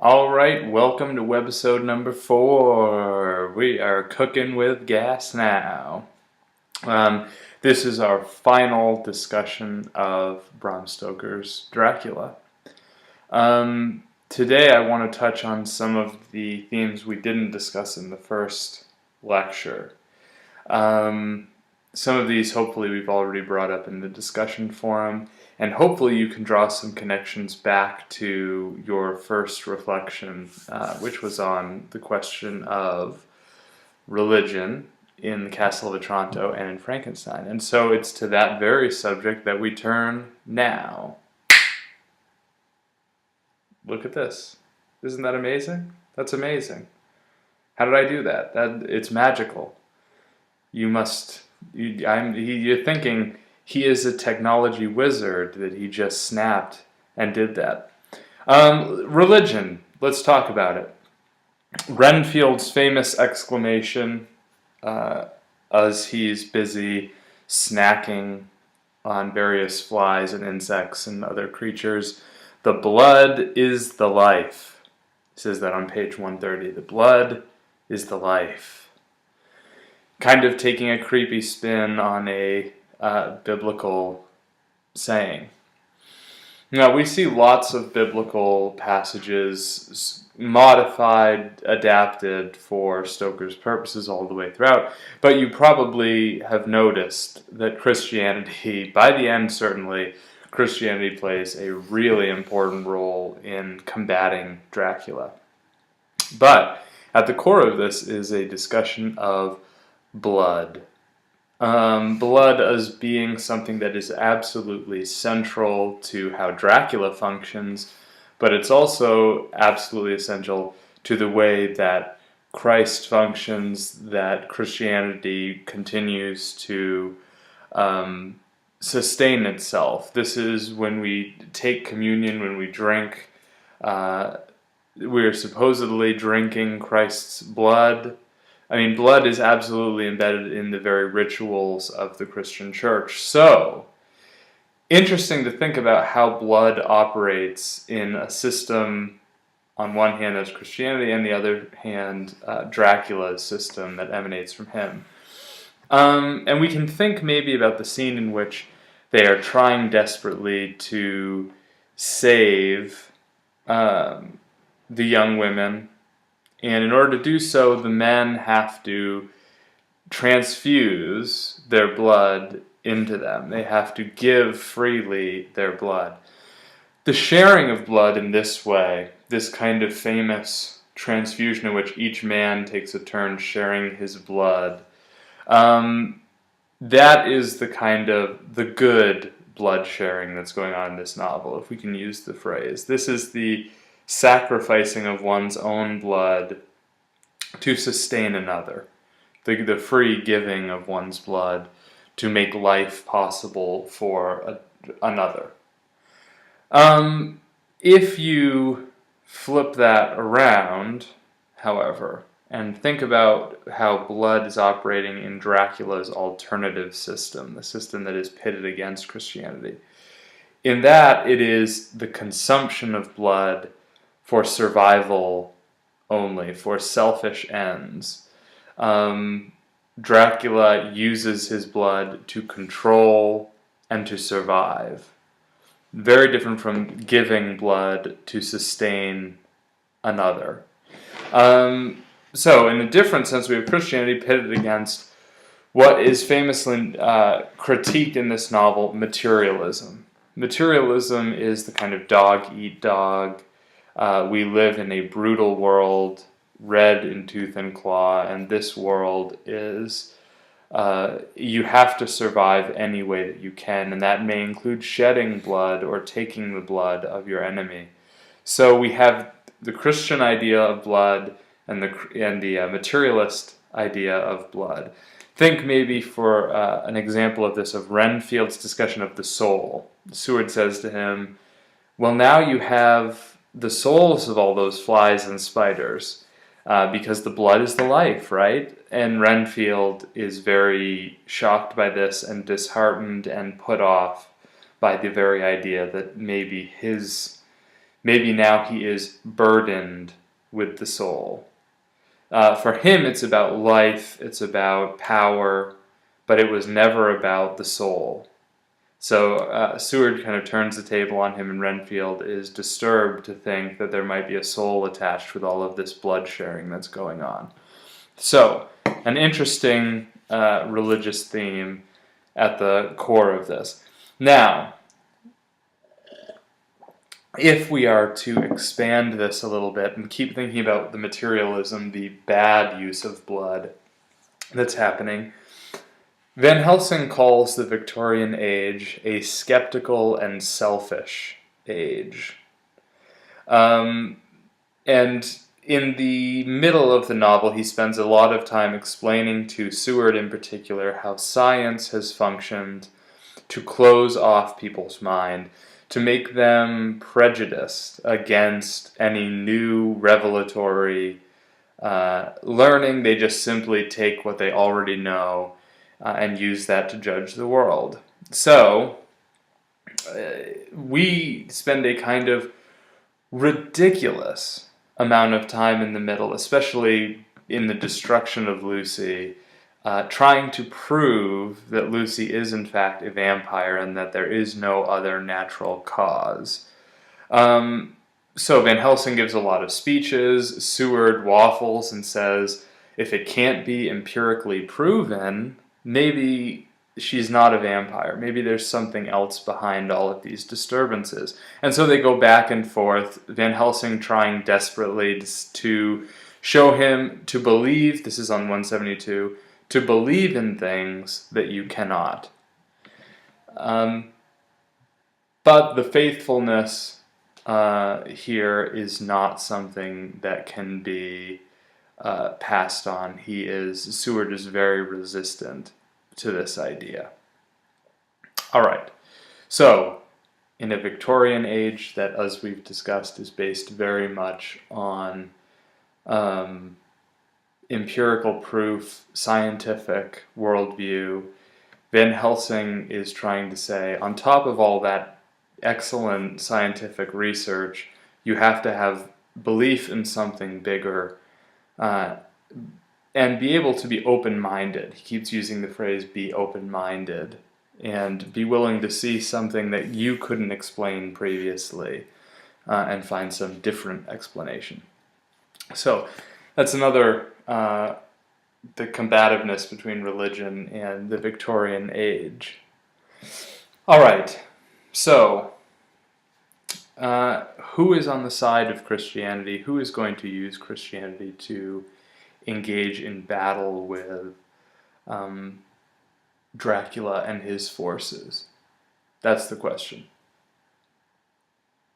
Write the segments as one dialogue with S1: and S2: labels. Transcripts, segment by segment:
S1: All right, welcome to Webisode number 4. We are cooking with gas now. This is our final discussion of Bram Stoker's Dracula. Today I want to touch on some of the themes we didn't discuss in the first lecture. Some of these hopefully we've already brought up in the discussion forum, and hopefully you can draw some connections back to your first reflection, which was on the question of religion in the Castle of Otranto and in Frankenstein. And so it's to that very subject that we turn now. Look at this. Isn't that amazing? That's amazing. How did I do that? It's magical. You're thinking he is a technology wizard, that he just snapped and did that. Religion, let's talk about it. Renfield's famous exclamation as he's busy snacking on various flies and insects and other creatures, "The blood is the life." He says that on page 130. The blood is the life. Kind of taking a creepy spin on a biblical saying. Now, we see lots of biblical passages modified, adapted for Stoker's purposes all the way throughout, but you probably have noticed that Christianity, by the end certainly, Christianity plays a really important role in combating Dracula. But at the core of this is a discussion of blood. Blood as being something that is absolutely central to how Dracula functions, but it's also absolutely essential to the way that Christ functions, that Christianity continues to sustain itself. This is when we take communion, when we drink, we're supposedly drinking Christ's blood. I mean, blood is absolutely embedded in the very rituals of the Christian church. So, interesting to think about how blood operates in a system, on one hand as Christianity, and the other hand Dracula's system that emanates from him. And we can think maybe about the scene in which they are trying desperately to save the young women. And in order to do so, the men have to transfuse their blood into them. They have to give freely their blood. The sharing of blood in this way, this kind of famous transfusion in which each man takes a turn sharing his blood, that is the kind of the good blood sharing that's going on in this novel, if we can use the phrase. This is the sacrificing of one's own blood to sustain another, the free giving of one's blood to make life possible for another. If you flip that around, however, and think about how blood is operating in Dracula's alternative system, the system that is pitted against Christianity, in that it is the consumption of blood for survival only, for selfish ends. Dracula uses his blood to control and to survive. Very different from giving blood to sustain another. So, in a different sense, we have Christianity pitted against what is famously critiqued in this novel, materialism. Materialism is the kind of dog-eat-dog. We live in a brutal world, red in tooth and claw, and this world is, you have to survive any way that you can, and that may include shedding blood or taking the blood of your enemy. So we have the Christian idea of blood and the materialist idea of blood. Think maybe for an example of this, of Renfield's discussion of the soul. Seward says to him, well, now you have the souls of all those flies and spiders, because the blood is the life, right? And Renfield is very shocked by this and disheartened and put off by the very idea that maybe his maybe now he is burdened with the soul. For him, it's about life, it's about power, but it was never about the soul. So Seward kind of turns the table on him, and Renfield is disturbed to think that there might be a soul attached with all of this blood sharing that's going on. So, an interesting religious theme at the core of this. Now, if we are to expand this a little bit and keep thinking about the materialism, the bad use of blood that's happening, Van Helsing calls the Victorian age a skeptical and selfish age. And in the middle of the novel, he spends a lot of time explaining to Seward in particular how science has functioned to close off people's mind, to make them prejudiced against any new revelatory learning. They just simply take what they already know and use that to judge the world. So, we spend a kind of ridiculous amount of time in the middle, especially in the destruction of Lucy, trying to prove that Lucy is in fact a vampire and that there is no other natural cause. So Van Helsing gives a lot of speeches. Seward waffles and says, if it can't be empirically proven, maybe she's not a vampire. Maybe there's something else behind all of these disturbances. And so they go back and forth, Van Helsing trying desperately to show him to believe, this is on 172, to believe in things that you cannot. But the faithfulness here is not something that can be passed on. Seward is very resistant to this idea. All right, so in a Victorian age that, as we've discussed, is based very much on empirical proof, scientific worldview, Van Helsing is trying to say, on top of all that excellent scientific research, you have to have belief in something bigger, and be able to be open-minded. He keeps using the phrase, be open-minded, and be willing to see something that you couldn't explain previously, and find some different explanation. So, that's another, the combativeness between religion and the Victorian age. All right, so, who is on the side of Christianity? Who is going to use Christianity to engage in battle with Dracula and his forces? That's the question.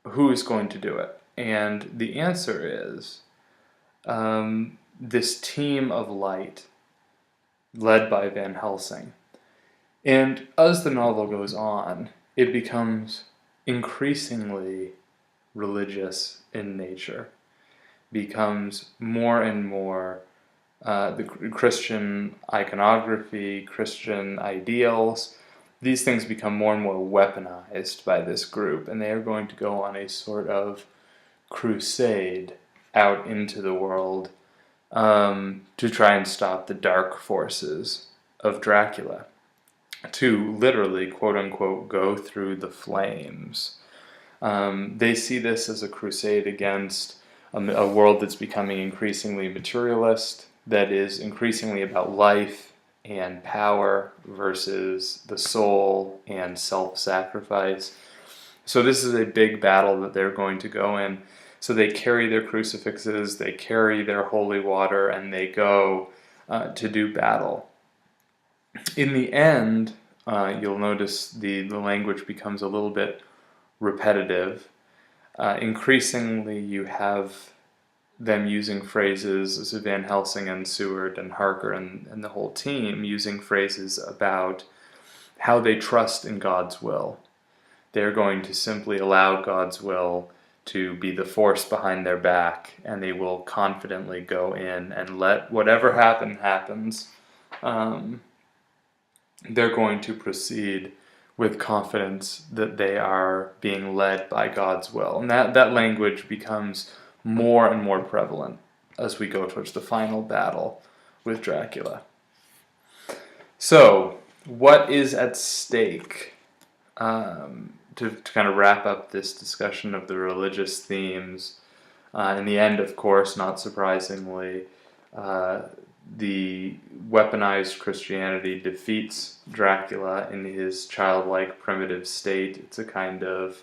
S1: Who is going to do it? And the answer is this team of light led by Van Helsing. And as the novel goes on, it becomes increasingly religious in nature, becomes more and more the Christian iconography, Christian ideals. These things become more and more weaponized by this group, and they are going to go on a sort of crusade out into the world to try and stop the dark forces of Dracula, to literally, quote-unquote, go through the flames. They see this as a crusade against a world that's becoming increasingly materialist, that is increasingly about life and power versus the soul and self-sacrifice. So this is a big battle that they're going to go in. So they carry their crucifixes, they carry their holy water, and they go to do battle. In the end, you'll notice the language becomes a little bit repetitive. Increasingly, you have them using phrases, so Van Helsing and Seward and Harker and the whole team using phrases about how they trust in God's will. They're going to simply allow God's will to be the force behind their back, and they will confidently go in and let whatever happens. They're going to proceed with confidence that they are being led by God's will. And that language becomes more and more prevalent as we go towards the final battle with Dracula. So, what is at stake? To kind of wrap up this discussion of the religious themes, in the end, of course, not surprisingly, the weaponized Christianity defeats Dracula in his childlike primitive state. It's a kind of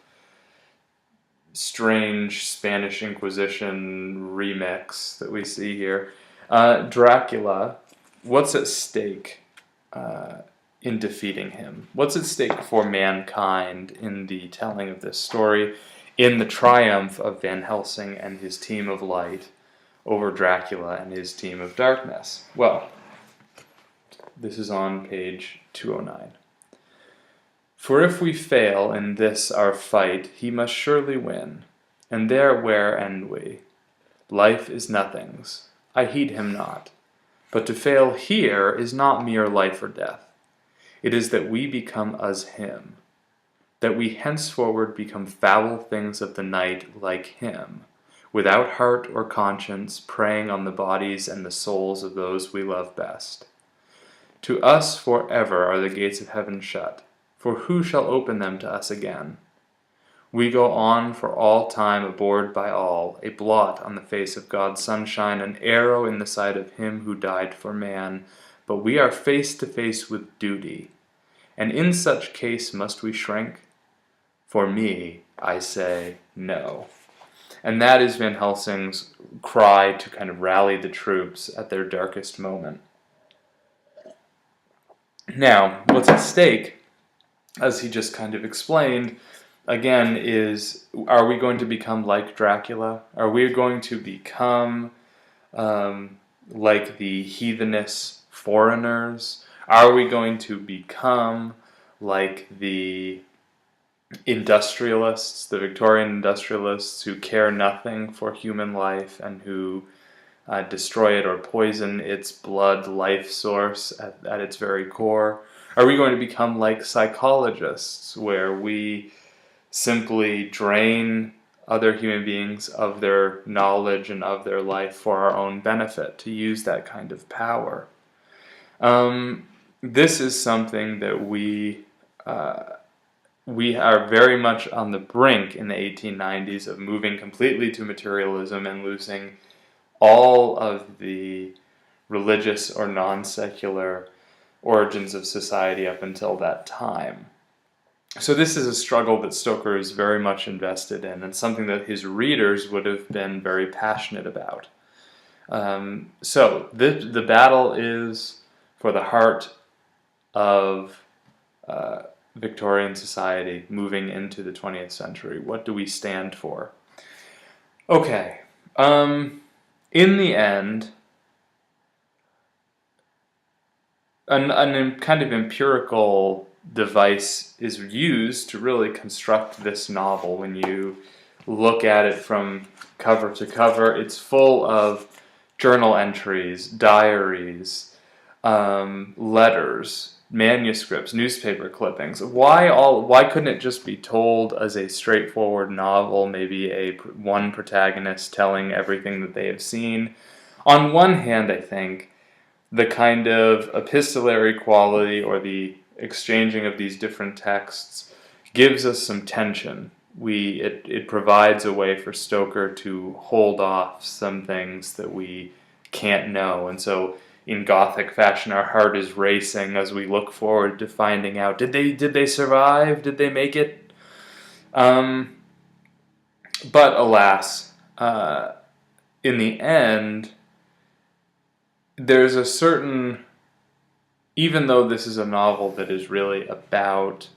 S1: strange Spanish Inquisition remix that we see here. Dracula, what's at stake in defeating him? What's at stake for mankind in the telling of this story, in the triumph of Van Helsing and his team of light over Dracula and his team of darkness? Well, this is on page 209. For if we fail in this our fight, he must surely win, and there where end we? Life is nothing's, I heed him not. But to fail here is not mere life or death. It is that we become as him, that we henceforward become foul things of the night like him, without heart or conscience, preying on the bodies and the souls of those we love best. To us forever are the gates of heaven shut, for who shall open them to us again? We go on for all time abhorred by all, a blot on the face of God's sunshine, an arrow in the side of him who died for man, but we are face to face with duty, and in such case must we shrink? For me, I say no. And that is Van Helsing's cry to kind of rally the troops at their darkest moment. Now, what's at stake, as he just kind of explained, again, is, are we going to become like Dracula? Are we going to become like the heathenous foreigners? Are we going to become like the industrialists, the Victorian industrialists who care nothing for human life and who destroy it or poison its blood life source at its very core? Are we going to become like psychologists, where we simply drain other human beings of their knowledge and of their life for our own benefit, to use that kind of power? This is something that we are very much on the brink in the 1890s of moving completely to materialism and losing all of the religious or non-secular origins of society up until that time. So this is a struggle that Stoker is very much invested in, and something that his readers would have been very passionate about. So the battle is for the heart of Victorian society moving into the 20th century. What do we stand for? Okay. In the end, an kind of empirical device is used to really construct this novel. When you look at it from cover to cover, it's full of journal entries, diaries, letters, manuscripts, newspaper clippings. Why couldn't it just be told as a straightforward novel, maybe one protagonist telling everything that they have seen? On one hand, I think the kind of epistolary quality or the exchanging of these different texts gives us some tension. It provides a way for Stoker to hold off some things that we can't know, and so in Gothic fashion, our heart is racing as we look forward to finding out, did they survive? Did they make it? But alas, in the end, there's a certain, even though this is a novel that is really about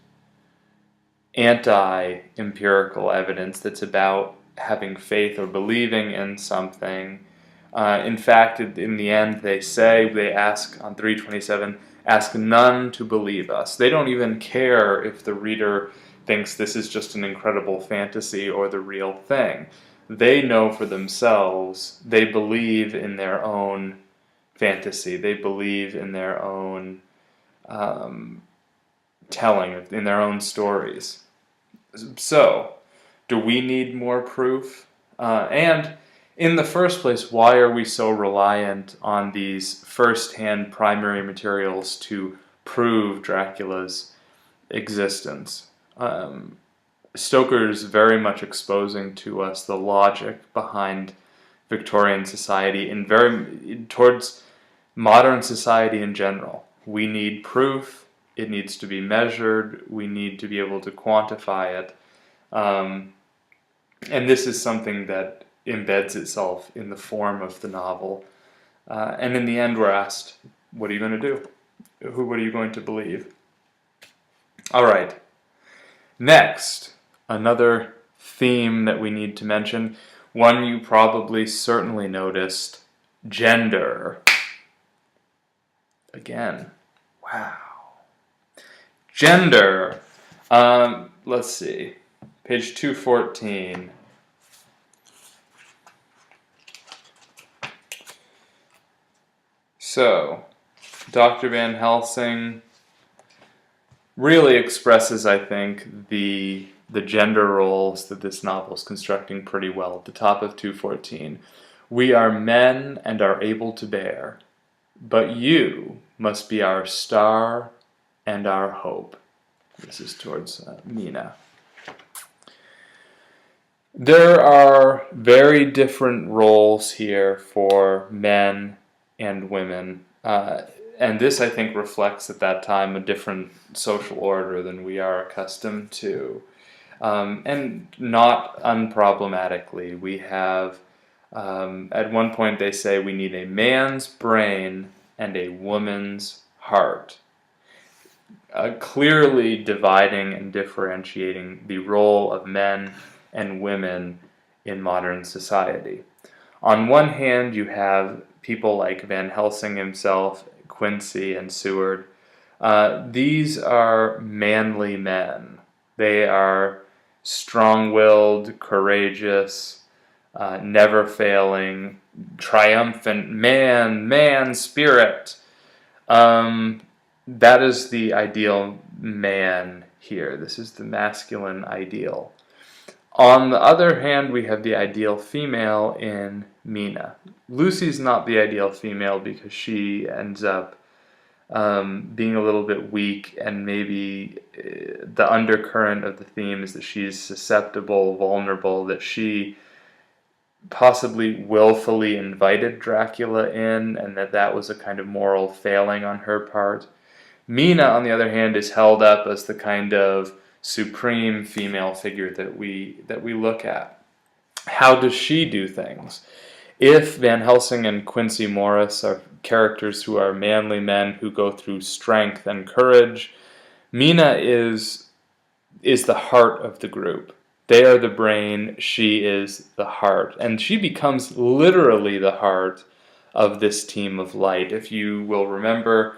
S1: anti-empirical evidence, that's about having faith or believing in something, in fact, in the end, they ask on 327, ask none to believe us. They don't even care if the reader thinks this is just an incredible fantasy or the real thing. They know for themselves. They believe in their own fantasy. They believe in their own telling in their own stories. So, do we need more proof? And in the first place, why are we so reliant on these first-hand primary materials to prove Dracula's existence? Stoker's very much exposing to us the logic behind Victorian society and towards modern society in general. We need proof. It needs to be measured. We need to be able to quantify it. And this is something that embeds itself in the form of the novel. And in the end, we're asked, what are you going to do? What are you going to believe? All right. Next, another theme that we need to mention, one you probably certainly noticed, gender. Again, wow. Gender. Let's see. Page 214. So, Dr. Van Helsing really expresses, I think, the gender roles that this novel is constructing pretty well at the top of 214. We are men and are able to bear, but you must be our star and our hope. This is towards Mina. There are very different roles here for men and women. And this, I think, reflects at that time a different social order than we are accustomed to. And not unproblematically, we have, at one point they say we need a man's brain and a woman's heart. Clearly dividing and differentiating the role of men and women in modern society. On one hand, you have people like Van Helsing himself, Quincy and Seward. These are manly men. They are strong-willed, courageous, never failing, triumphant man spirit. That is the ideal man here. This is the masculine ideal. On the other hand, we have the ideal female in Mina. Lucy's not the ideal female because she ends up being a little bit weak, and maybe the undercurrent of the theme is that she's susceptible, vulnerable, that she possibly willfully invited Dracula in, and that was a kind of moral failing on her part. Mina, on the other hand, is held up as the kind of supreme female figure that we look at. How does she do things? If Van Helsing and Quincy Morris are characters who are manly men who go through strength and courage, Mina is the heart of the group. They are the brain, she is the heart. And she becomes literally the heart of this team of light. If you will remember,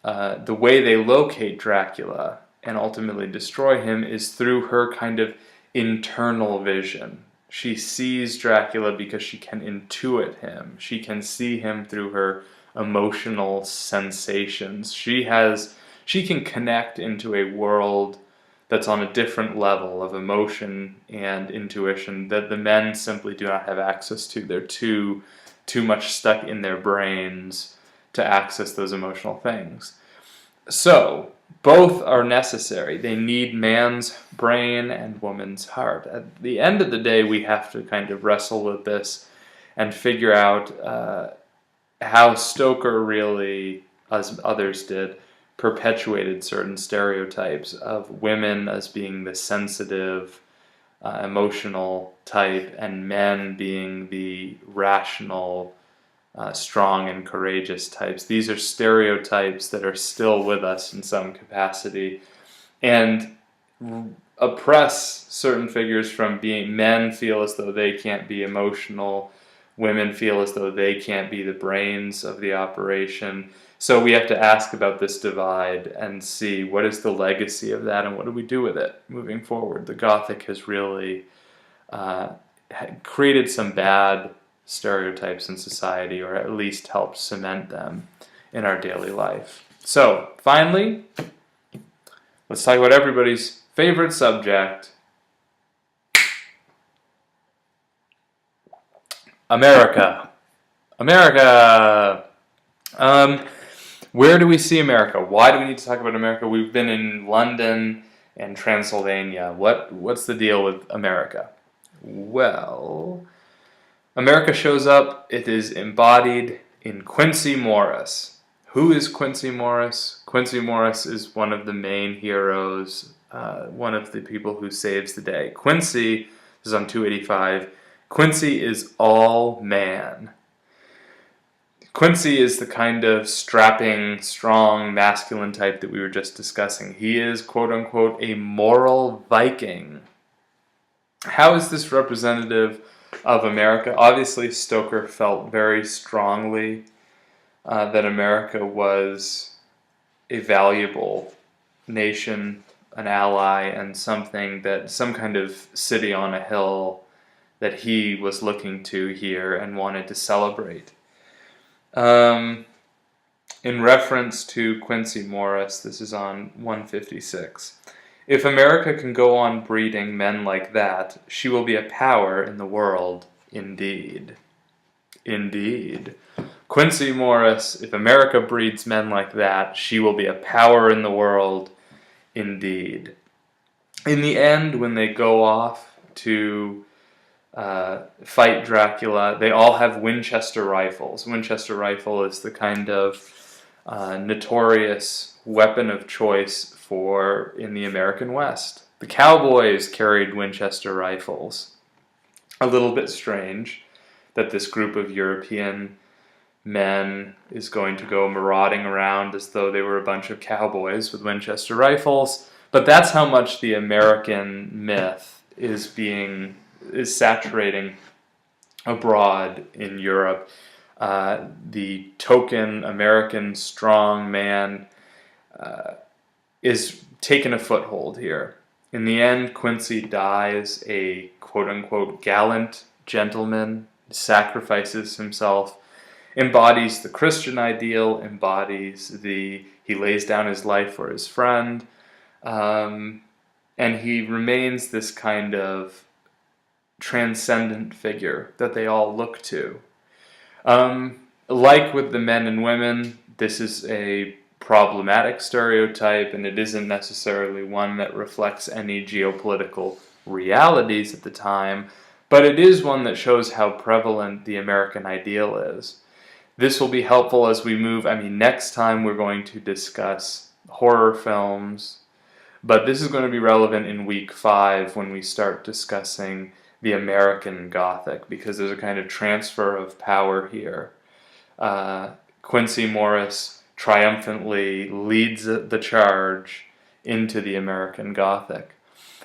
S1: the way they locate Dracula and ultimately destroy him is through her kind of internal vision. She sees Dracula because she can intuit him. She can see him through her emotional sensations. She can connect into a world that's on a different level of emotion and intuition that the men simply do not have access to. They're too much stuck in their brains to access those emotional things. So, both are necessary. They need man's brain and woman's heart. At the end of the day, we have to kind of wrestle with this and figure out how Stoker really, as others did, perpetuated certain stereotypes of women as being the sensitive, emotional type, and men being the rational, strong and courageous types. These are stereotypes that are still with us in some capacity and oppress certain figures from being. Men feel as though they can't be emotional. Women feel as though they can't be the brains of the operation. So we have to ask about this divide and see what is the legacy of that and what do we do with it moving forward. The Gothic has really created some bad stereotypes in society, or at least helped cement them in our daily life. So, finally, Let's talk about everybody's favorite subject, America. America! Where do we see America? Why do we need to talk about America? We've been in London and Transylvania. What's the deal with America? Well, America shows up. It is embodied in Quincy Morris. Who is Quincy Morris? Quincy Morris is one of the main heroes, one of the people who saves the day. Quincy, this is on 285, Quincy is all man. Quincy is the kind of strapping, strong, masculine type that we were just discussing. He is, quote-unquote, a moral Viking. How is this representative of America? Obviously, Stoker felt very strongly that America was a valuable nation, an ally, and some kind of city on a hill that he was looking to here and wanted to celebrate. In reference to Quincy Morris, this is on 156. If America can go on breeding men like that, she will be a power in the world, indeed. Indeed. Quincy Morris, if America breeds men like that, she will be a power in the world, indeed. In the end, when they go off to fight Dracula, they all have Winchester rifles. Winchester rifle is the kind of notorious weapon of choice in the American West. The cowboys carried Winchester rifles. A little bit strange that this group of European men is going to go marauding around as though they were a bunch of cowboys with Winchester rifles, but that's how much the American myth is saturating abroad in Europe. The token American strong man is taking a foothold here. In the end, Quincy dies a quote-unquote gallant gentleman, sacrifices himself, embodies the Christian ideal, he lays down his life for his friend, and he remains this kind of transcendent figure that they all look to. Like with the men and women, this is a problematic stereotype, and it isn't necessarily one that reflects any geopolitical realities at the time, but it is one that shows how prevalent the American ideal is. This will be helpful as we move. Next time we're going to discuss horror films, but this is going to be relevant in week 5 when we start discussing the American Gothic, because there's a kind of transfer of power here. Quincy Morris triumphantly leads the charge into the American Gothic.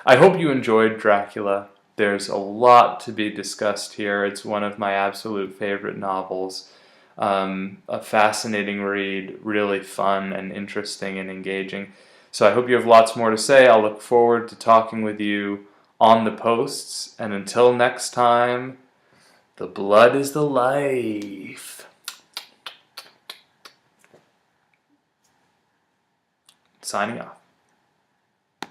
S1: I hope you enjoyed Dracula. There's a lot to be discussed here. It's one of my absolute favorite novels. A fascinating read, really fun and interesting and engaging. So I hope you have lots more to say. I'll look forward to talking with you on the posts. And until next time, the blood is the life. Signing off.